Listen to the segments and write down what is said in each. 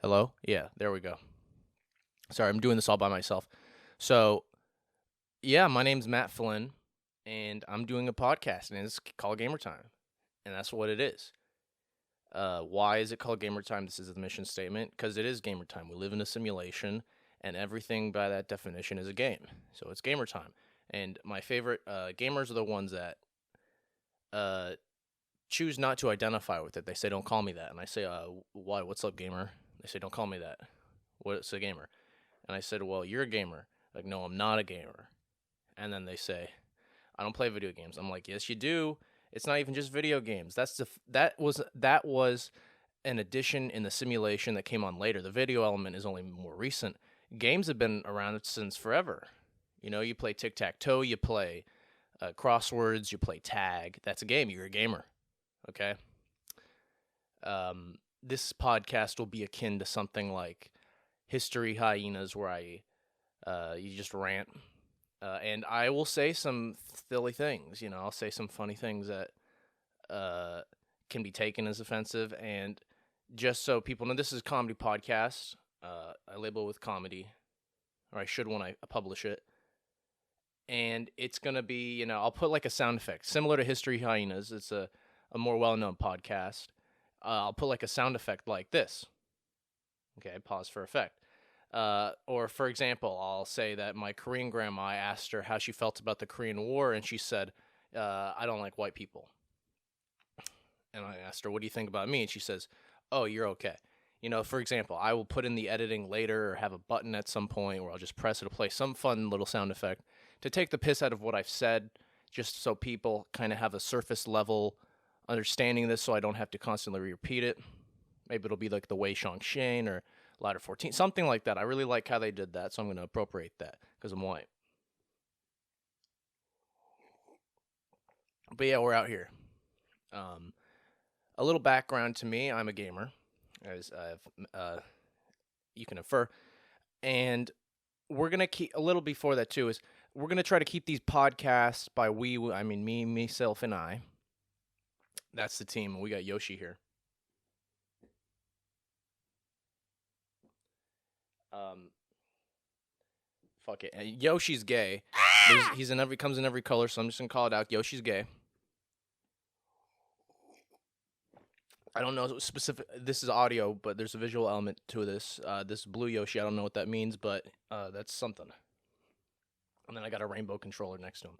Hello? Yeah, there we go. Sorry, I'm doing this all by myself. So, yeah, my name's Matt Flynn, and I'm doing a podcast, and it's called Gamer Time, and that's what it is. Why is it called Gamer Time? This is the mission statement, because it is Gamer Time. We live in a simulation, and everything by that definition is a game. So it's Gamer Time. And my favorite gamers are the ones that uh, choose not to identify with it. They say, don't call me that. And I say, why? What's up, gamer? They say, don't call me that. What's a gamer? And I said, well, you're a gamer. Like, no, I'm not a gamer. And then they say, I don't play video games. I'm like, yes, you do. It's not even just video games. That was an addition in the simulation that came on later. The video element is only more recent. Games have been around since forever. You know, you play tic tac toe, you play crosswords, you play tag. That's a game. You're a gamer. Okay. This podcast will be akin to something like History Hyenas, where you just rant, and I will say some silly things. You know, I'll say some funny things that uh, can be taken as offensive, and just so people know, this is a comedy podcast. I label it with comedy, or I should when I publish it. And it's gonna be, I'll put like a sound effect similar to History Hyenas. It's a more well-known podcast. I'll put like a sound effect like this. Okay, pause for effect. Or, for example, I'll say that my Korean grandma, I asked her how she felt about the Korean War, and she said, I don't like white people. And I asked her, what do you think about me? And she says, oh, you're okay. You know, for example, I will put in the editing later or have a button at some point where I'll just press it to play some fun little sound effect to take the piss out of what I've said, just so people kind of have a surface level understanding of this so I don't have to constantly repeat it. Maybe it'll be like the Wei Shang Shane or Ladder 14, something like that. I really like how they did that, so I'm going to appropriate that because I'm white. But yeah, we're out here. Um, a little background to me: I'm a gamer, as you can infer, and we're gonna keep a little before that too. Is we're gonna try to keep these podcasts by we. I mean me, myself, and I. That's the team, and we got Yoshi here. Um, fuck it. Yoshi's gay. He's in every comes in every color, so I'm just gonna call it out. Yoshi's gay. I don't know specific. This is audio, but there's a visual element to this. This blue Yoshi, I don't know what that means, but that's something. And then I got a rainbow controller next to him.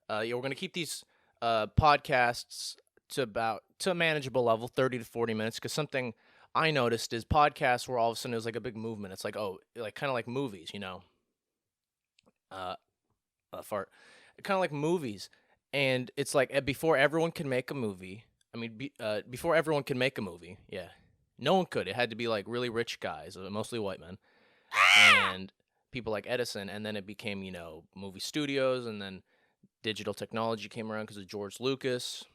Yeah, we're gonna keep these podcasts to a manageable level, 30 to 40 minutes, because something I noticed is podcasts where all of a sudden it was like a big movement. It's like, oh, like kind of like movies, you know. Uh, fart. Kind of like movies, and it's like before everyone can make a movie. I mean, before everyone can make a movie, yeah, no one could. It had to be like really rich guys, mostly white men, and people like Edison. And then it became, movie studios, and then digital technology came around because of George Lucas.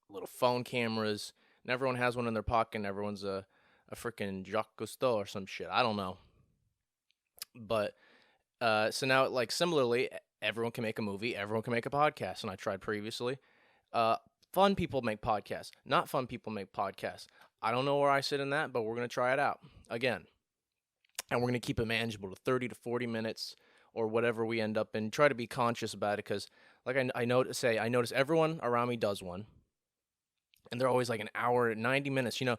Little phone cameras, and everyone has one in their pocket. And everyone's a freaking Jacques Cousteau or some shit. I don't know, but so now, like, similarly, everyone can make a movie, everyone can make a podcast, and I tried previously. Uh, Fun people make podcasts, not fun people make podcasts. I don't know where I sit in that, but we're gonna try it out again, and we're gonna keep it manageable to 30 to 40 minutes or whatever we end up in. Try to be conscious about it because, like I notice everyone around me does one, and they're always like an hour, 90 minutes. You know,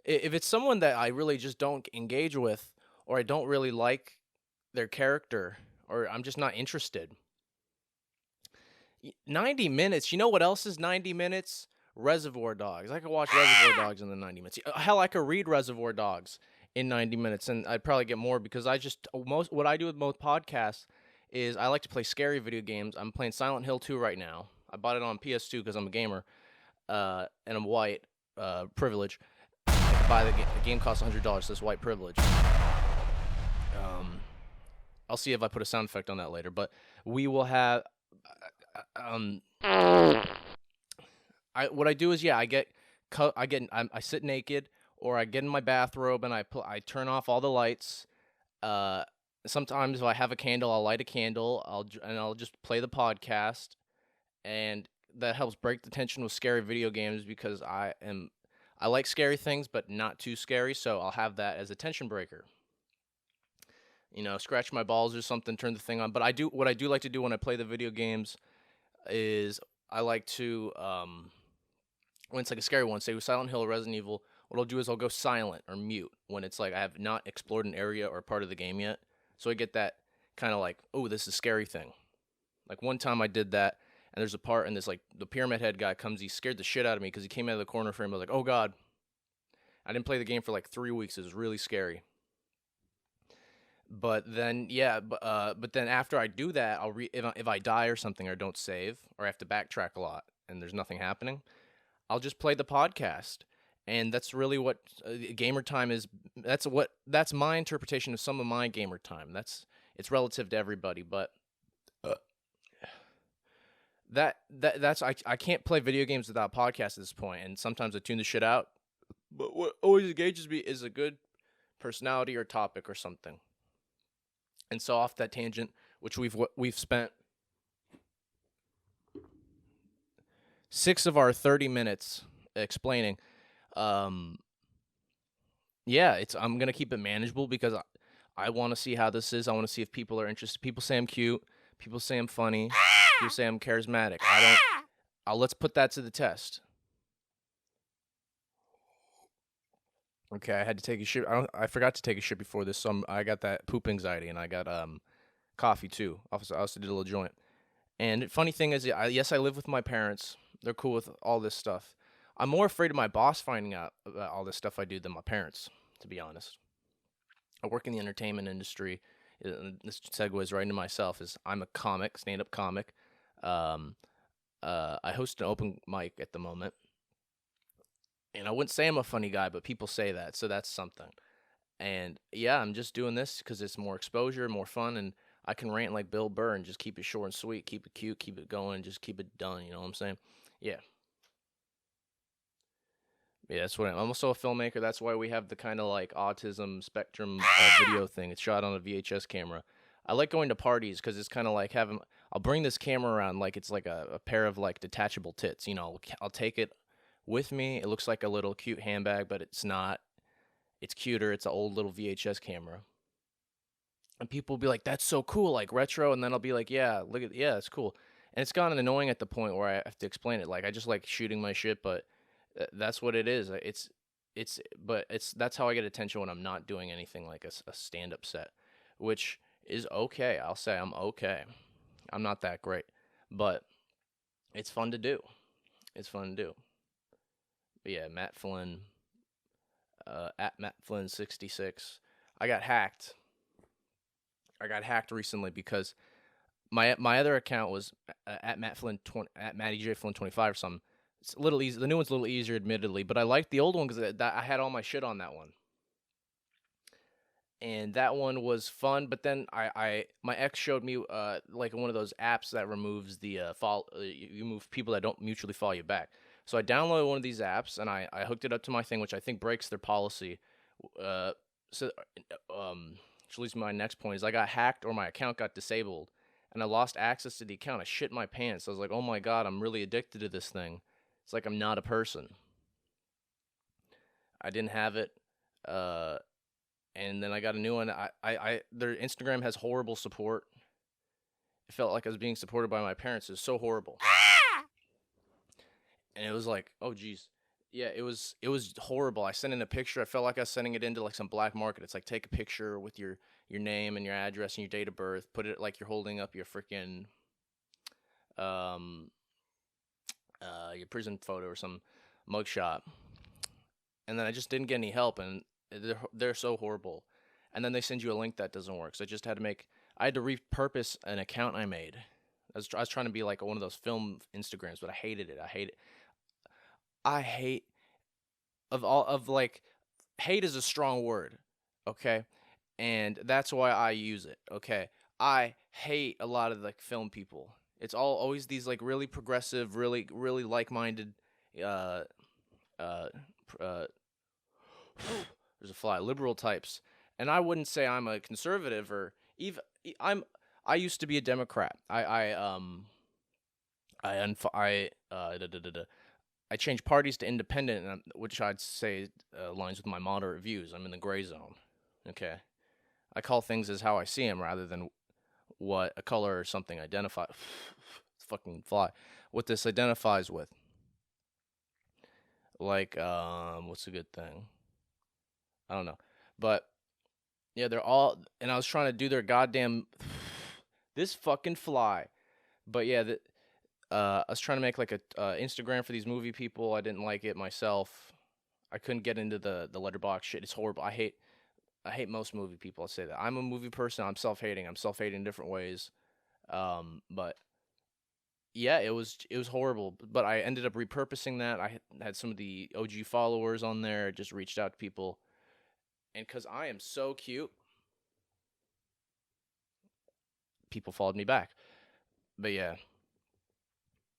if it's someone that I really just don't engage with, or I don't really like their character, or I'm just not interested. 90 minutes. You know what else is 90 minutes? Reservoir Dogs. I could watch Reservoir Dogs in the 90 minutes. Hell, I could read Reservoir Dogs in 90 minutes, and I'd probably get more because most what I do with most podcasts is I like to play scary video games. I'm playing Silent Hill 2 right now. I bought it on PS2 because I'm a gamer, and I'm white, privilege. I could buy the game costs $100, so it's white privilege. I'll see if I put a sound effect on that later, but we will have what I do is, yeah, I sit naked, or I get in my bathrobe and I turn off all the lights. Sometimes if I have a candle, I'll light a candle. I'll just play the podcast, and that helps break the tension with scary video games because I I like scary things, but not too scary, so I'll have that as a tension breaker. Scratch my balls or something, turn the thing on. But what I do like to do when I play the video games is I like to when it's like a scary one, say with Silent Hill or Resident Evil, what I'll do is I'll go silent or mute when it's like I have not explored an area or part of the game yet. So I get that kind of like, oh, this is a scary thing. Like one time I did that, and there's a part, and this like the Pyramid Head guy comes, he scared the shit out of me because he came out of the corner frame. I was like, oh god. I didn't play the game for like 3 weeks. It was really scary. But then, but then after I do that, if I die or something or don't save or I have to backtrack a lot and there's nothing happening, I'll just play the podcast. And that's really what gamer time is. That's my interpretation of some of my gamer time. It's relative to everybody, but that's I can't play video games without podcasts at this point, and sometimes I tune the shit out. But what always engages me is a good personality or topic or something. And so off that tangent, which we've spent 6 of our 30 minutes explaining. I'm gonna keep it manageable because I want to see how this is. I want to see if people are interested. People say I'm cute. People say I'm funny. People say I'm charismatic. Let's put that to the test. Okay, I had to take a shit. I forgot to take a shit before this, so I got that poop anxiety, and I got coffee too. I also did a little joint. And funny thing is, yes, I live with my parents. They're cool with all this stuff. I'm more afraid of my boss finding out about all this stuff I do than my parents, to be honest. I work in the entertainment industry. This segues right into myself. I'm a comic, stand-up comic. I host an open mic at the moment. And I wouldn't say I'm a funny guy, but people say that, so that's something. And yeah, I'm just doing this because it's more exposure, more fun, and I can rant like Bill Burr and just keep it short and sweet, keep it cute, keep it going, just keep it done, you know what I'm saying? Yeah. Yeah, that's what I'm also a filmmaker. That's why we have the kind of like autism spectrum video thing. It's shot on a VHS camera. I like going to parties because it's kind of like I'll bring this camera around like it's like a pair of like detachable tits. I'll take it with me. It looks like a little cute handbag, but it's not. It's cuter. It's an old little VHS camera. And people will be like, that's so cool, like retro. And then I'll be like, yeah, it's cool. And it's gotten annoying at the point where I have to explain it. Like, I just like shooting my shit, but that's what it is. That's how I get attention when I'm not doing anything like a stand-up set, which is okay. I'll say I'm okay. I'm not that great, but it's fun to do. But yeah, Matt Flynn, at Matt Flynn 66. I got hacked recently because my other account was at Matt Flynn at Matty J Flynn 25 or something. It's a little easy. The new one's a little easier, admittedly, but I liked the old one because I had all my shit on that one, and that one was fun. But then my ex showed me like one of those apps that removes the you move people that don't mutually follow you back. So I downloaded one of these apps and I hooked it up to my thing, which I think breaks their policy. Which leads to my next point is I got hacked or my account got disabled and I lost access to the account. I shit my pants. I was like, oh my God, I'm really addicted to this thing. It's like I'm not a person. I didn't have it. And then I got a new one. Their Instagram has horrible support. It felt like I was being supported by my parents. It was so horrible. And it was like, oh geez. Yeah, it was horrible. I sent in a picture. I felt like I was sending it into like some black market. It's like take a picture with your name and your address and your date of birth. Put it like you're holding up your freaking your prison photo or some mugshot. And then I just didn't get any help, and they're so horrible. And then they send you a link that doesn't work. So I had to repurpose an account I made. I was trying to be like one of those film Instagrams, but I hated it. Hate is a strong word, okay? And that's why I use it, okay? I hate a lot of like film people. It's always these like really progressive, really really like-minded there's a fly, liberal types. And I wouldn't say I'm a conservative or even I used to be a Democrat. I I change parties to independent, which I'd say aligns with my moderate views. I'm in the gray zone. Okay. I call things as how I see them rather than what a color or something identifies. Fucking fly. What this identifies with. Like, what's a good thing? I don't know. But, yeah, they're all. And I was trying to do their goddamn. This fucking fly. But, yeah, I was trying to make like a Instagram for these movie people. I didn't like it myself. I couldn't get into the letterbox shit. It's horrible. I hate most movie people. I say that. I'm a movie person. I'm self-hating. I'm self-hating in different ways. But yeah, it was horrible. But I ended up repurposing that. I had some of the OG followers on there. Just reached out to people, and because I am so cute, people followed me back. But yeah,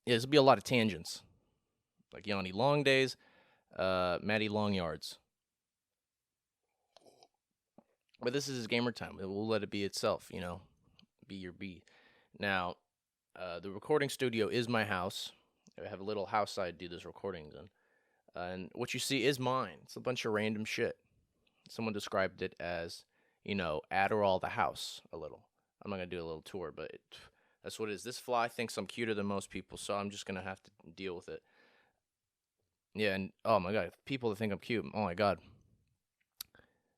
this will be a lot of tangents, like Yanni Long Days, Maddie Long Yards. But this is his gamer time. We'll let it be itself, be your be. Now, the recording studio is my house. I have a little house I do this recordings in. And what you see is mine. It's a bunch of random shit. Someone described it as, Adderall the house a little. I'm not going to do a little tour, but that's what it is. This fly thinks I'm cuter than most people, so I'm just going to have to deal with it. Yeah, and oh my god, people that think I'm cute. Oh my god.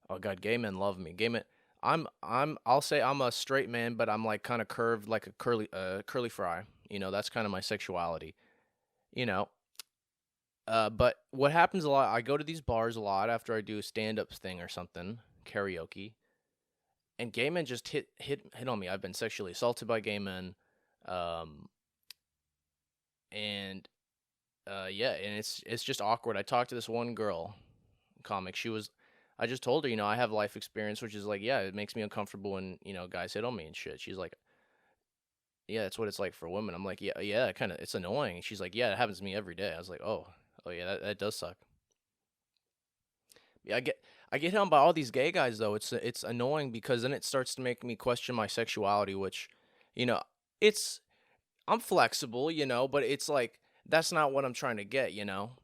Oh god, gay men love me. Gay men. I'll say I'm a straight man, but I'm like kind of curved like a curly fry. That's kind of my sexuality. You know. But what happens a lot, I go to these bars a lot after I do a stand-up thing or something, karaoke, and gay men just hit on me. I've been sexually assaulted by gay men, um, and yeah, and it's just awkward. I talked to this one girl, comic. I just told her, I have life experience, which is like, yeah, it makes me uncomfortable when guys hit on me and shit. She's like, yeah, that's what it's like for women. I'm like, yeah, kind of, it's annoying. She's like, yeah, it happens to me every day. I was like, oh yeah, that does suck. Yeah, I get hit on by all these gay guys though. It's annoying because then it starts to make me question my sexuality, which, you know, it's I'm flexible, but it's like that's not what I'm trying to get.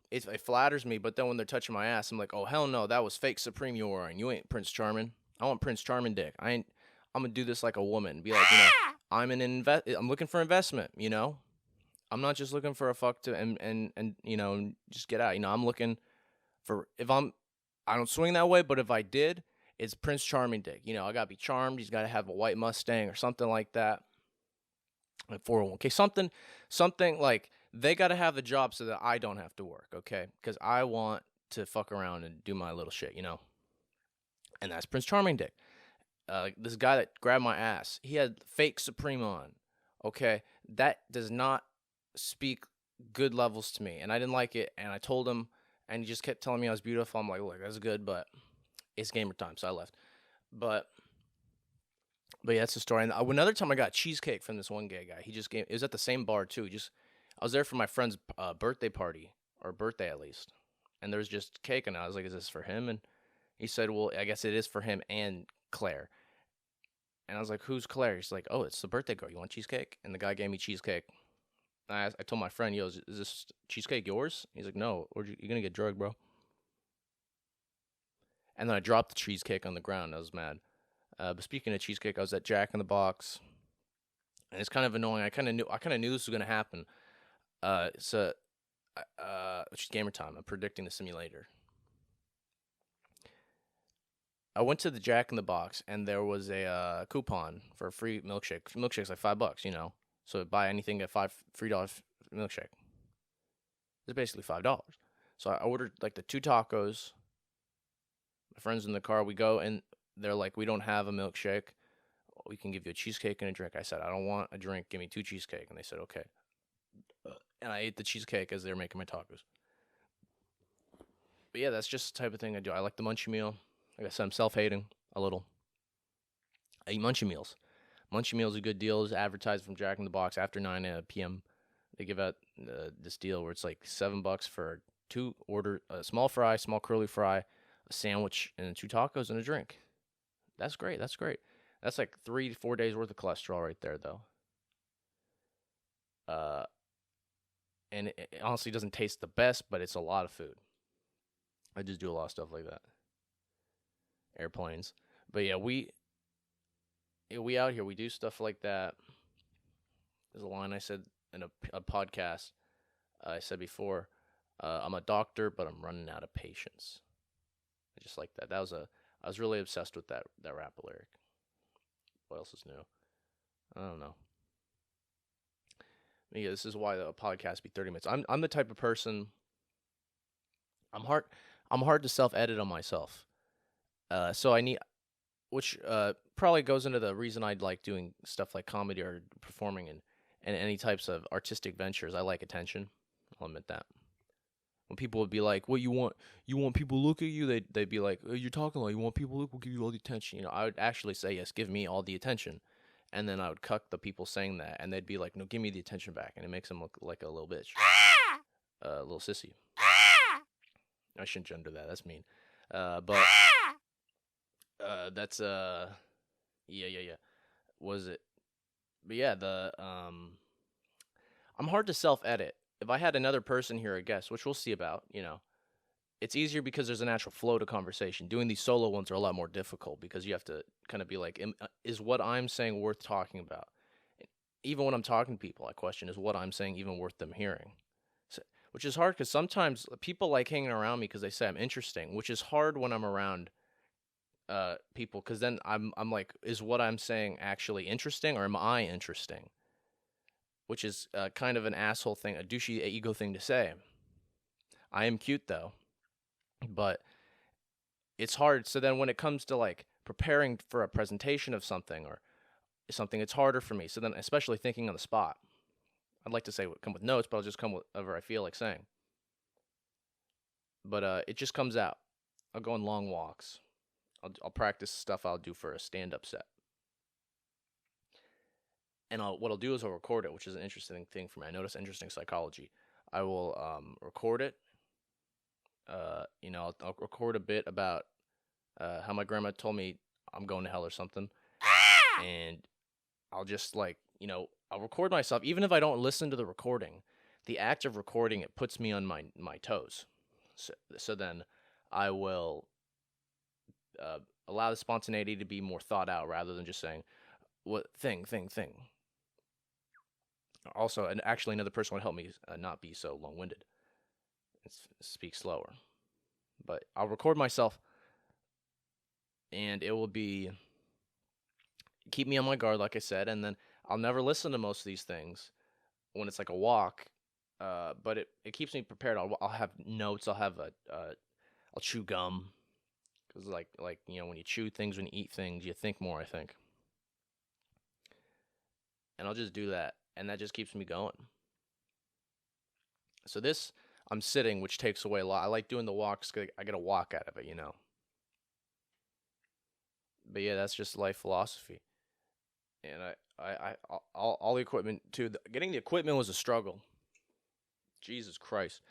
It flatters me, but then when they're touching my ass, I'm like, oh hell no, that was fake Supreme you were wearing. You ain't Prince Charming. I want Prince Charming dick. I'm gonna do this like a woman. Be like, I'm looking for investment. I'm not just looking for a fuck to and just get out. I'm looking for if I don't swing that way, but if I did, it's Prince Charming dick. I gotta be charmed. He's gotta have a white Mustang or something like that. Like 401k, something like they gotta have the job so that I don't have to work. Okay, because I want to fuck around and do my little shit. And that's Prince Charming dick. This guy that grabbed my ass, he had fake Supreme on. Okay, that does not speak good levels to me, and I didn't like it. And I told him, and he just kept telling me I was beautiful. I'm like, look, that's good, but it's gamer time, so I left. But yeah, that's the story. And another time I got cheesecake from this one gay guy. He just gave. It was at the same bar too. I was there for my friend's birthday party or birthday at least, and there was just cake, and I was like, "Is this for him?" And he said, "Well, I guess it is for him and Claire." And I was like, "Who's Claire?" He's like, "Oh, it's the birthday girl. You want cheesecake?" And the guy gave me cheesecake. I told my friend, "Yo, is this cheesecake yours?" He's like, "No, or you gonna get drugged, bro." And then I dropped the cheesecake on the ground. I was mad. But speaking of cheesecake, I was at Jack in the Box, and it's kind of annoying. I kind of knew this was gonna happen. So, which is gamer time. I'm predicting the simulator. I went to the Jack in the Box, and there was a coupon for a free milkshake. Milkshake's like $5, So buy anything get $3 milkshake. It's basically $5. So I ordered like the 2 tacos. My friends in the car. We go and they're like, we don't have a milkshake. We can give you a cheesecake and a drink. I said, I don't want a drink. Give me 2 cheesecake. And they said, okay. And I ate the cheesecake as they were making my tacos. But yeah, that's just the type of thing I do. I like the munchie meal. Like I said, I'm self-hating a little. I eat munchie meals. Munchie meals are good deals. Advertised from Jack in the Box after 9 p.m. They give out this deal where it's like $7 for a small fry, small curly fry, a sandwich, and 2 tacos and a drink. That's great. That's great. That's like 3 to 4 days worth of cholesterol right there, though. and it honestly doesn't taste the best, but it's a lot of food. I just do a lot of stuff like that. Airplanes, but yeah, we out here we do stuff like that. There's a line I said in a podcast. I said before, I'm a doctor, but I'm running out of patience. I just like that. I was really obsessed with that rap lyric. What else is new? I don't know. Yeah, this is why the podcast be 30 minutes. I'm the type of person. I'm hard. I'm hard to self edit on myself. So I need, which probably goes into the reason I'd like doing stuff like comedy or performing and any types of artistic ventures. I like attention. I'll admit that. When people would be like, "What you want? You want people to look at you?" They'd be like, "You're talking like you want people to look. We'll give you all the attention." I would actually say, "Yes, give me all the attention," and then I would cuck the people saying that, and they'd be like, "No, give me the attention back," and it makes them look like a little bitch, a little sissy. I shouldn't gender that. That's mean. But that's yeah. Was it? But yeah, I'm hard to self edit. If I had another person here, I guess, which we'll see about, it's easier because there's a natural flow to conversation. Doing these solo ones are a lot more difficult because you have to kind of be like, is what I'm saying worth talking about? Even when I'm talking to people, I question, is what I'm saying even worth them hearing? So, which is hard because sometimes people like hanging around me because they say I'm interesting, which is hard when I'm around people because then I'm like, is what I'm saying actually interesting or am I interesting? Which is kind of an asshole thing, a douchey ego thing to say. I am cute though, but it's hard. So then when it comes to like preparing for a presentation of something or something, it's harder for me. So then, especially thinking on the spot, I'd like to say come with notes, but I'll just come with whatever I feel like saying. But it just comes out. I'll go on long walks. I'll practice stuff I'll do for a stand-up set. And what I'll do is I'll record it, which is an interesting thing for me. I notice interesting psychology. I will record it. I'll record a bit about how my grandma told me I'm going to hell or something, and I'll just I'll record myself even if I don't listen to the recording. The act of recording it puts me on my toes. So then I will allow the spontaneity to be more thought out rather than just saying what thing. Also, and actually, another person would help me not be so long-winded and speak slower. But I'll record myself, and it will keep me on my guard, like I said, and then I'll never listen to most of these things when it's like a walk. But it keeps me prepared. I'll have notes. I'll chew gum because like when you chew things, when you eat things, you think more. I think, and I'll just do that. And that just keeps me going. So I'm sitting, which takes away a lot. I like doing the walks because I get a walk out of it, But yeah, that's just life philosophy. And all the equipment too. Getting the equipment was a struggle. Jesus Christ,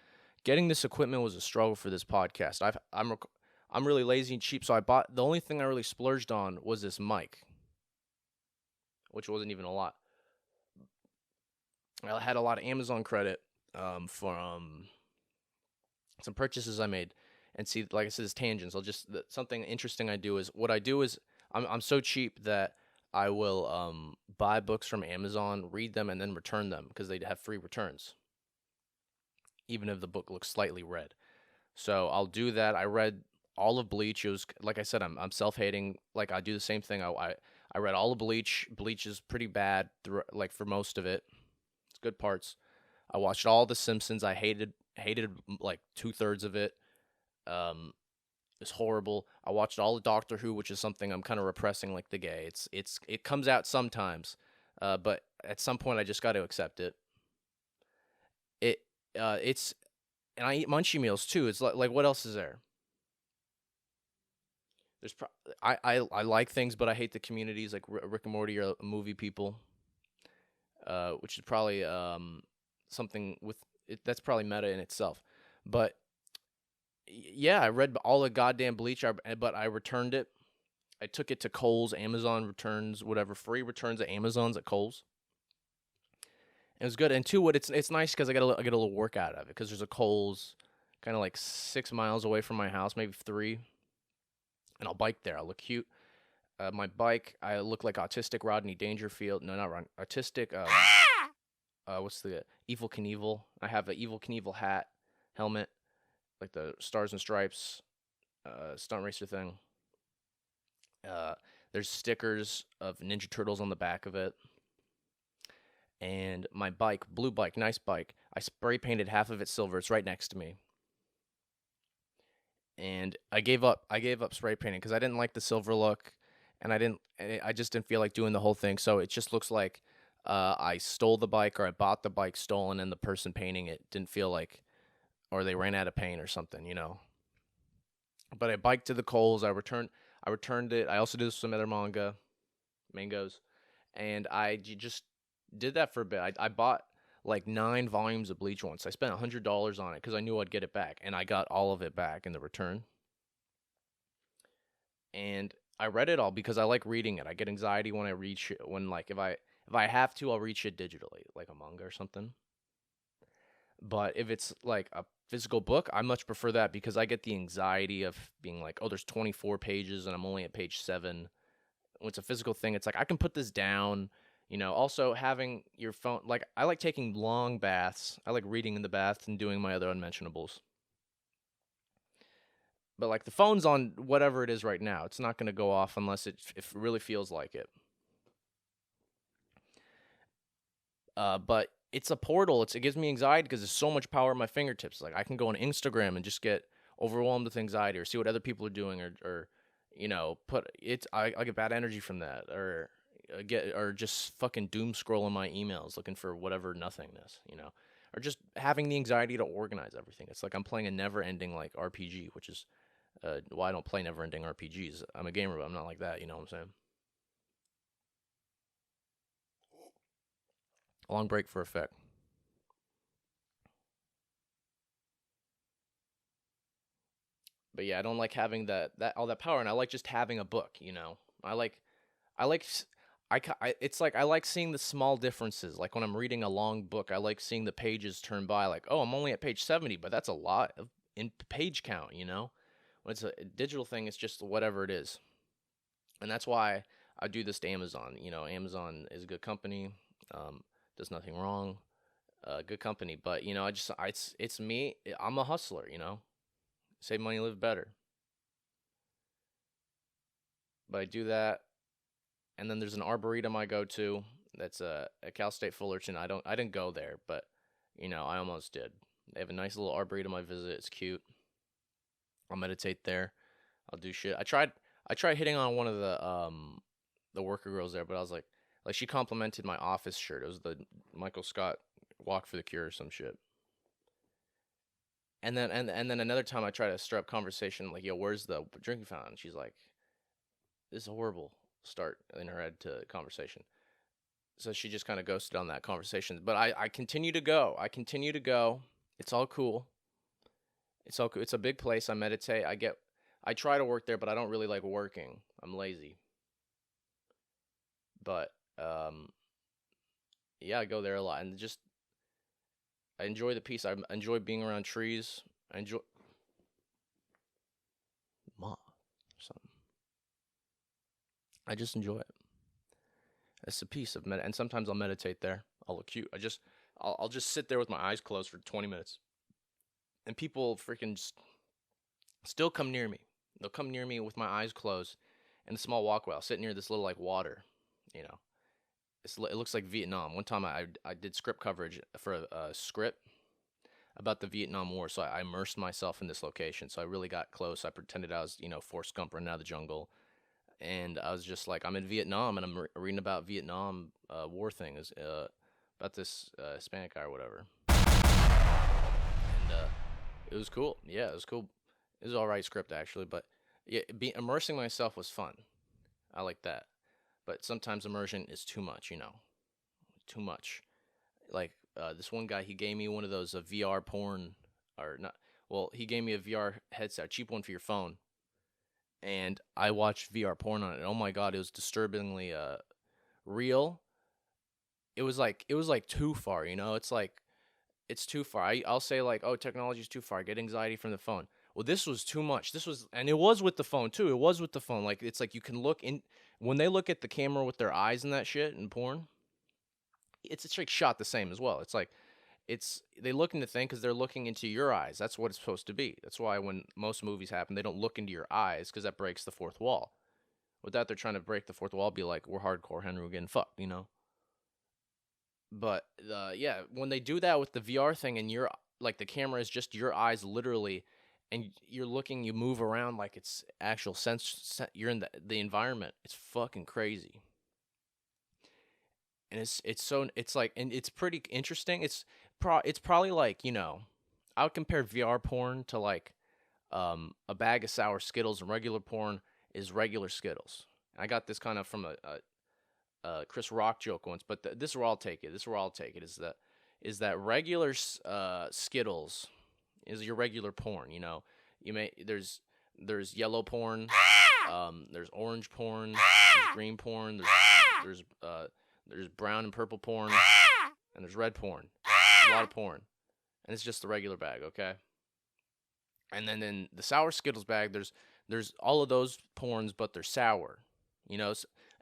getting this equipment was a struggle for this podcast. I'm really lazy and cheap, so I bought the only thing I really splurged on was this mic, which wasn't even a lot. I had a lot of Amazon credit from some purchases I made. And see, like I said, it's tangents. Something interesting I do is I'm so cheap that I will buy books from Amazon, read them, and then return them because they have free returns, even if the book looks slightly read. So I'll do that. I read all of Bleach. It was, like I said, I'm self-hating. Like I do the same thing. I read all of Bleach. Bleach is pretty bad, like for most of it. Good parts. I watched all The Simpsons. I hated like 2/3 of it. It's horrible. I watched all of Doctor Who, which is something I'm kind of repressing, like the gay. It comes out sometimes, but at some point I just got to accept it. It's and I eat Munchie meals too. It's like what else is there? There's I like things, but I hate the communities like Rick and Morty or movie people. Which is probably something with it that's probably meta in itself. But yeah, I read all the goddamn Bleach, but I returned it. I took it to Kohl's, Amazon returns, whatever, free returns at Amazon's at Kohl's. It was good, and two, what it's nice because I get a little workout out of it because there's a Kohl's kind of like 6 miles away from my house, maybe three, and I'll bike there. I'll look cute. My bike, I look like autistic Rodney Dangerfield. No, not Rodney. Autistic. What's the Evil Knievel? I have an Evil Knievel hat, helmet, like the Stars and Stripes, stunt racer thing. Uh, there's stickers of Ninja Turtles on the back of it. And my bike, blue bike, nice bike. I spray painted half of it silver. It's right next to me. And I gave up. I gave up spray painting because I didn't like the silver look, and I just didn't feel like doing the whole thing. So it just looks like I stole the bike or I bought the bike stolen, and the person painting it didn't feel like, or they ran out of paint or something, you know. But I biked to the Kohl's. I returned it. I also did some other mangoes, and just did that for a bit. I bought like 9 volumes of bleach once. I spent $100 on it because I knew I'd get it back, and I got all of it back in the return. And I read it all because I like reading it. I get anxiety when I read shit. When like if I have to, I'll read shit digitally, like a manga or something. But if it's like a physical book, I much prefer that because I get the anxiety of being like, oh, there's 24 pages and I'm only at page 7. When it's a physical thing, it's like I can put this down. You know, also having your phone, like I like taking long baths. I like reading in the bath and doing my other unmentionables. But like the phone's on whatever it is right now. It's not going to go off unless if it really feels like it. But it's a portal. It gives me anxiety because there's so much power at my fingertips. Like I can go on Instagram and just get overwhelmed with anxiety, or see what other people are doing, or you know, I get bad energy from that, or get or just fucking doom scroll in my emails looking for whatever nothingness, you know, or just having the anxiety to organize everything. It's like I'm playing a never-ending like RPG, which is why I don't play never-ending RPGs. I'm a gamer, but I'm not like that. You know what I'm saying? A long break for effect. But yeah, I don't like having that all that power, and I like just having a book. You know, I like s- it's like I like seeing the small differences. Like when I'm reading a long book, I like seeing the pages turn by. Like, oh, I'm only at page 70, but that's a lot of in page count. You know, when it's a digital thing, it's just whatever it is, and that's why I do this to Amazon. You know, Amazon is a good company. Does nothing wrong. Good company, but you know, it's me. I'm a hustler. You know, save money, live better. But I do that, and then there's an arboretum I go to. That's at Cal State Fullerton. I didn't go there, but you know I almost did. They have a nice little arboretum I visit. It's cute. I'll meditate there. I'll do shit. I tried hitting on one of the worker girls there, but I was like she complimented my office shirt. It was the Michael Scott Walk for the Cure or some shit. And then another time I try to stir up conversation like, yo, where's the drinking fountain? She's like, this is a horrible start in her head to conversation. So she just kind of ghosted on that conversation. But I continue to go. I continue to go. It's all cool. It's all cool. It's a big place. I meditate. I try to work there, but I don't really like working. I'm lazy. But yeah, I go there a lot, and just I enjoy the peace. I enjoy being around trees. I enjoy moth or something. I just enjoy it. It's a piece of and sometimes I'll meditate there. I'll look cute. I'll just sit there with my eyes closed for 20 minutes, and people freaking still come near me. They'll come near me with my eyes closed in a small walkway. I'll sit near this little like water, you know. It looks like Vietnam. One time I did script coverage for a script about the Vietnam War, so I immersed myself in this location. So I really got close. I pretended I was, you know, Forrest Gump running out of the jungle, and I was just like, I'm in Vietnam, and I'm reading about Vietnam war things, about this Hispanic guy or whatever, and it was cool. Yeah, it was cool. It was all right script actually, but yeah, immersing myself was fun. I like that, but sometimes immersion is too much, you know, too much. Like this one guy, he gave me one of those VR porn, or not. Well, he gave me a VR headset, a cheap one for your phone, and I watched VR porn on it. Oh my god, it was disturbingly real, it was like too far, It's like it's too far. I'll say like, oh, technology is too far. I get anxiety from the phone. Well, this was too much. And it was with the phone too. It was with the phone. Like it's like you can look in when they look at the camera with their eyes and that shit in porn. It's like shot the same as well. It's like they look into thing because they're looking into your eyes. That's what it's supposed to be. That's why when most movies happen, they don't look into your eyes because that breaks the fourth wall. With that, they're trying to break the fourth wall. Be like, we're hardcore, Henry. We're getting fucked. But yeah, when they do that with the VR thing, and you're like the camera is just your eyes literally, and you're looking, you move around like it's actual you're in the environment. It's fucking crazy, and it's like, and it's pretty interesting. It's probably like I would compare VR porn to like a bag of sour Skittles, and regular porn is regular Skittles. I got this kind of from a Chris Rock joke once, but this is where I'll take it. This is where I'll take it. Is that regular Skittles is your regular porn. There's yellow porn, there's orange porn, there's green porn, there's brown and purple porn, and there's red porn. There's a lot of porn, and it's just the regular bag, okay? And then in the sour Skittles bag, there's all of those porns, but they're sour,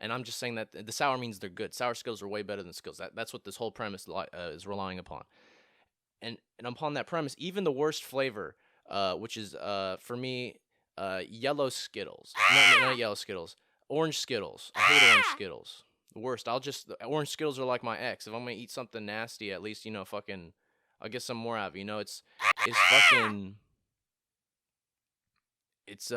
and I'm just saying that the sour means they're good. Sour Skittles are way better than Skittles. That's what this whole premise is relying upon. And upon that premise, even the worst flavor, which is for me, yellow Skittles, not yellow Skittles, orange Skittles. I hate orange Skittles. The worst. Orange Skittles are like my ex. If I'm gonna eat something nasty, at least fucking, I'll get some more out of it. It's fucking, it's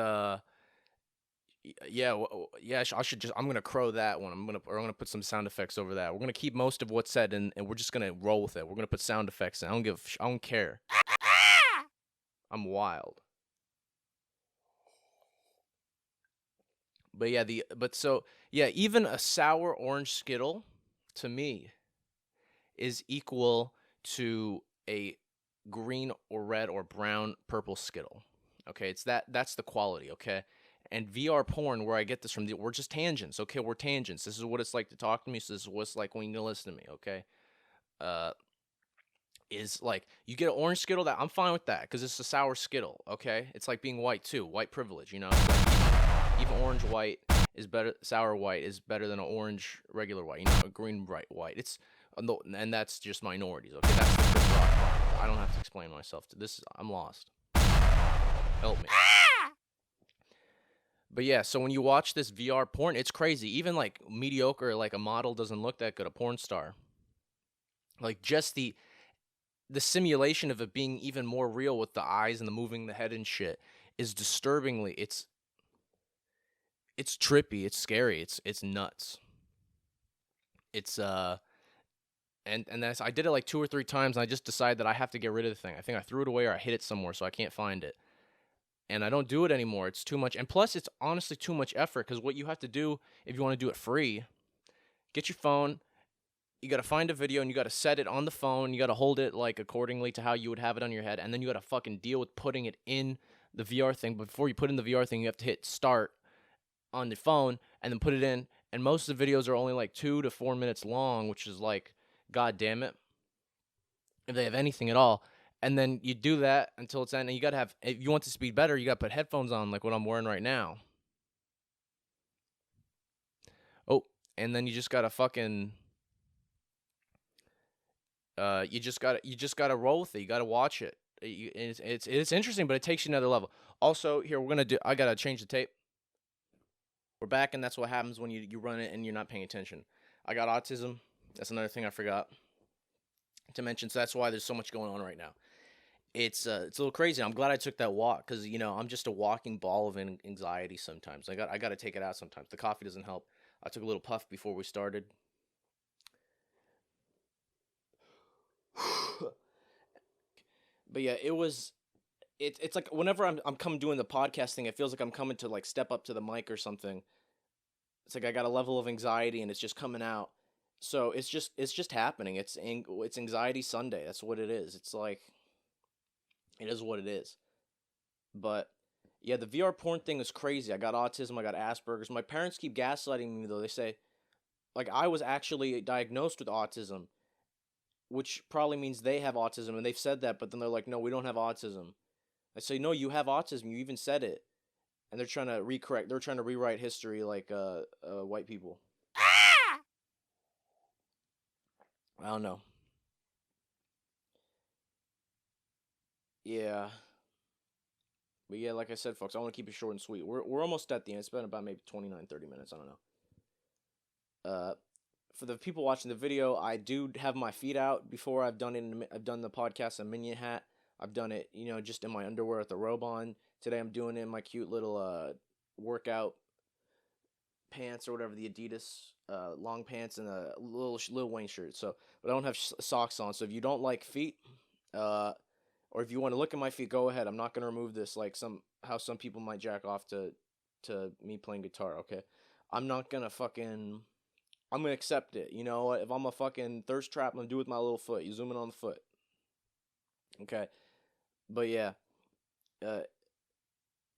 yeah, yeah. I should just. I'm gonna crow that one. I'm gonna put some sound effects over that. We're gonna keep most of what's said, and we're just gonna roll with it. We're gonna put sound effects in. I don't care. I'm wild. But yeah, even a sour orange Skittle, to me, is equal to a green or red or brown purple Skittle. Okay, that's the quality. Okay. And VR porn, where I get this from, we're just tangents. Okay, we're tangents. This is what it's like to talk to me. So this is what it's like when you listen to me. Okay, uh, is like you get an orange Skittle. That I'm fine with that because it's a sour Skittle. Okay, it's like being white too. White privilege. Even orange white is better. Sour white is better than an orange regular white. A green bright white. And that's just minorities. Okay, that's the Chris Rock part. I don't have to explain myself to this. I'm lost. Help me. But yeah, so when you watch this VR porn, it's crazy. Even like mediocre, like a model doesn't look that good, a porn star. Like just the simulation of it being even more real with the eyes and the moving the head and shit is disturbingly. It's trippy. It's scary. It's nuts. It's and that's I did it like 2 or 3 times, and I just decided that I have to get rid of the thing. I think I threw it away or I hid it somewhere, so I can't find it. And I don't do it anymore. It's too much. And plus, it's honestly too much effort because what you have to do if you want to do it free, get your phone. You got to find a video and you got to set it on the phone. You got to hold it like accordingly to how you would have it on your head. And then you got to fucking deal with putting it in the VR thing. But before you put in the VR thing, you have to hit start on the phone and then put it in. And most of the videos are only like 2 to 4 minutes long, which is like, god damn it, if they have anything at all. And then you do that until it's end. And you got to have, if you want the speed better, you got to put headphones on like what I'm wearing right now. Oh, and then you just got to fucking, you just got to roll with it. You got to watch it. It's interesting, but it takes you another level. Also, here, I got to change the tape. We're back, and that's what happens when you run it and you're not paying attention. I got autism. That's another thing I forgot to mention. So that's why there's so much going on right now. It's a little crazy. I'm glad I took that walk because I'm just a walking ball of anxiety sometimes. I got to take it out sometimes. The coffee doesn't help. I took a little puff before we started. But yeah, it's like whenever I'm coming doing the podcast thing, it feels like I'm coming to like step up to the mic or something. It's like I got a level of anxiety and it's just coming out. So it's just happening. It's anxiety Sunday. That's what it is. It's like it is what it is. But yeah, the VR porn thing is crazy. I got autism. I got Asperger's. My parents keep gaslighting me though. They say like I was actually diagnosed with autism, which probably means they have autism, and they've said that, but then they're like, no, we don't have autism. I say, no, you have autism. You even said it, and they're trying to recorrect. They're trying to rewrite history like white people. I don't know. Yeah, but yeah, like I said, folks, I want to keep it short and sweet. We're almost at the end. It's been about maybe 29, 30 minutes. I don't know. Uh, for the people watching the video, I do have my feet out before I've done it. I've done the podcast in a minion hat. I've done it, just in my underwear with the robe on. Today I'm doing it in my cute little workout pants or whatever, the Adidas long pants and a little Lil Wayne shirt. So, but I don't have socks on. So if you don't like feet, or if you want to look at my feet, go ahead. I'm not gonna remove this like how some people might jack off to me playing guitar. Okay, I'm not gonna fucking. I'm gonna accept it. If I'm a fucking thirst trap, I'm gonna do it with my little foot. You zoom in on the foot. Okay, but yeah, uh,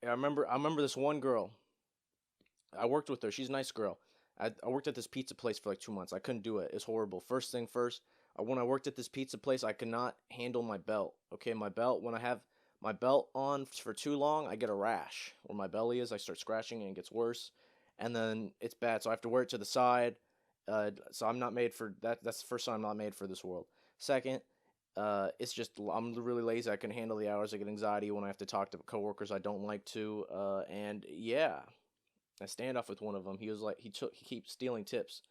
I remember this one girl. I worked with her. She's a nice girl. I worked at this pizza place for like 2 months. I couldn't do it. It's horrible. First thing first, when I worked at this pizza place, I could not handle my belt. Okay, my belt. When I have my belt on for too long, I get a rash where my belly is. I start scratching and it gets worse, and then it's bad. So I have to wear it to the side. So I'm not made for that. That's the first time I'm not made for this world. Second, it's just I'm really lazy. I can handle the hours. I get anxiety when I have to talk to coworkers I don't like to. And yeah. A standoff with one of them. He was like he keeps stealing tips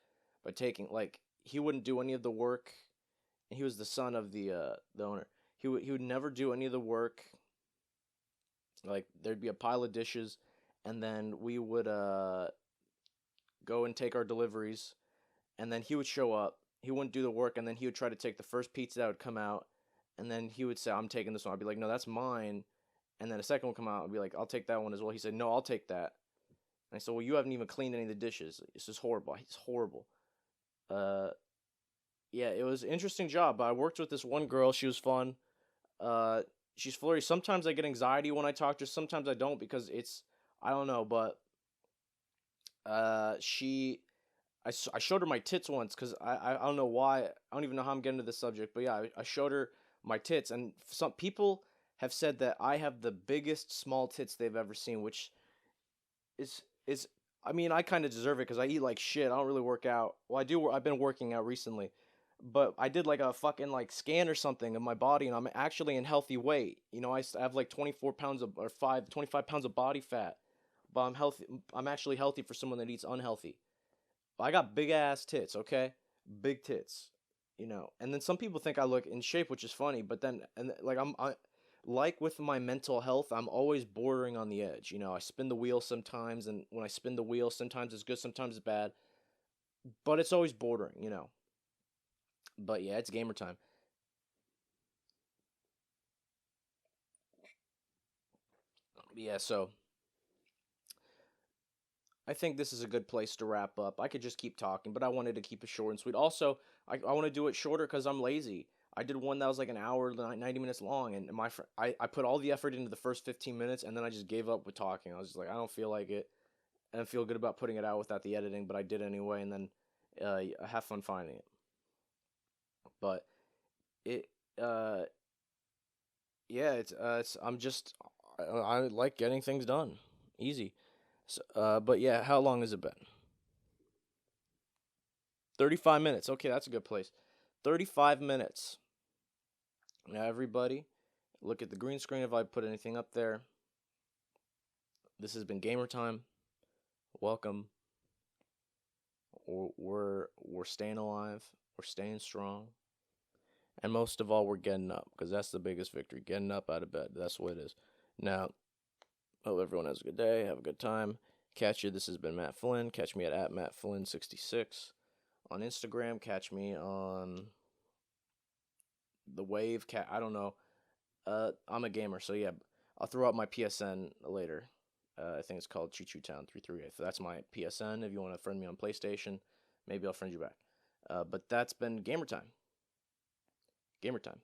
by taking like he wouldn't do any of the work. And he was the son of the owner. He would never do any of the work. Like there'd be a pile of dishes, and then we would go and take our deliveries, and then he would show up. He wouldn't do the work, and then he would try to take the first pizza that would come out, and then he would say, "I'm taking this one." I'd be like, "No, that's mine." And then a second one would come out. I'd be like, "I'll take that one as well." He said, "No, I'll take that." And I said, "Well, you haven't even cleaned any of the dishes. This is horrible. It's horrible." Uh, yeah, it was an interesting job. I worked with this one girl. She was fun. Uh, she's flirty. Sometimes I get anxiety when I talk to her. Sometimes I don't because I don't know. But she, I showed her my tits once because I don't know why. I don't even know how I'm getting to this subject. But yeah, I showed her my tits, and some people have said that I have the biggest small tits they've ever seen, which is I mean, I kind of deserve it because I eat like shit. I don't really work out. Well, I do. I've been working out recently, but I did like a fucking like scan or something of my body, and I'm actually in healthy weight. I have like 24 pounds of or 25 pounds of body fat, but I'm healthy. I'm actually healthy for someone that eats unhealthy. I got big ass tits, okay, big tits. And then some people think I look in shape, which is funny. But then, and like like with my mental health, I'm always bordering on the edge. I spin the wheel sometimes, and when I spin the wheel, sometimes it's good, sometimes it's bad, but it's always bordering. But yeah, it's gamer time. Yeah, so I think this is a good place to wrap up. I could just keep talking, but I wanted to keep it short and sweet. Also, I want to do it shorter because I'm lazy. I did one that was like an hour, 90 minutes long, and I put all the effort into the first 15 minutes, and then I just gave up with talking. I was just like, I don't feel like it. I don't feel good about putting it out without the editing, but I did anyway, and then I have fun finding it. But it, uh, yeah, I'm just, I like getting things done, easy. So, but yeah, how long has it been? 35 minutes. Okay, that's a good place. 35 minutes. Now, everybody, look at the green screen if I put anything up there. This has been Gamer Time. Welcome. We're staying alive. We're staying strong. And most of all, we're getting up because that's the biggest victory. Getting up out of bed. That's what it is. Now, hope everyone has a good day. Have a good time. Catch you. This has been Matt Flynn. Catch me at MattFlynn66 on Instagram. Catch me on the Wave. I don't know. I'm a gamer, so yeah. I'll throw out my PSN later. I think it's called Choo Choo Town 338. That's my PSN. If you want to friend me on PlayStation, maybe I'll friend you back. But that's been Gamer Time. Gamer Time.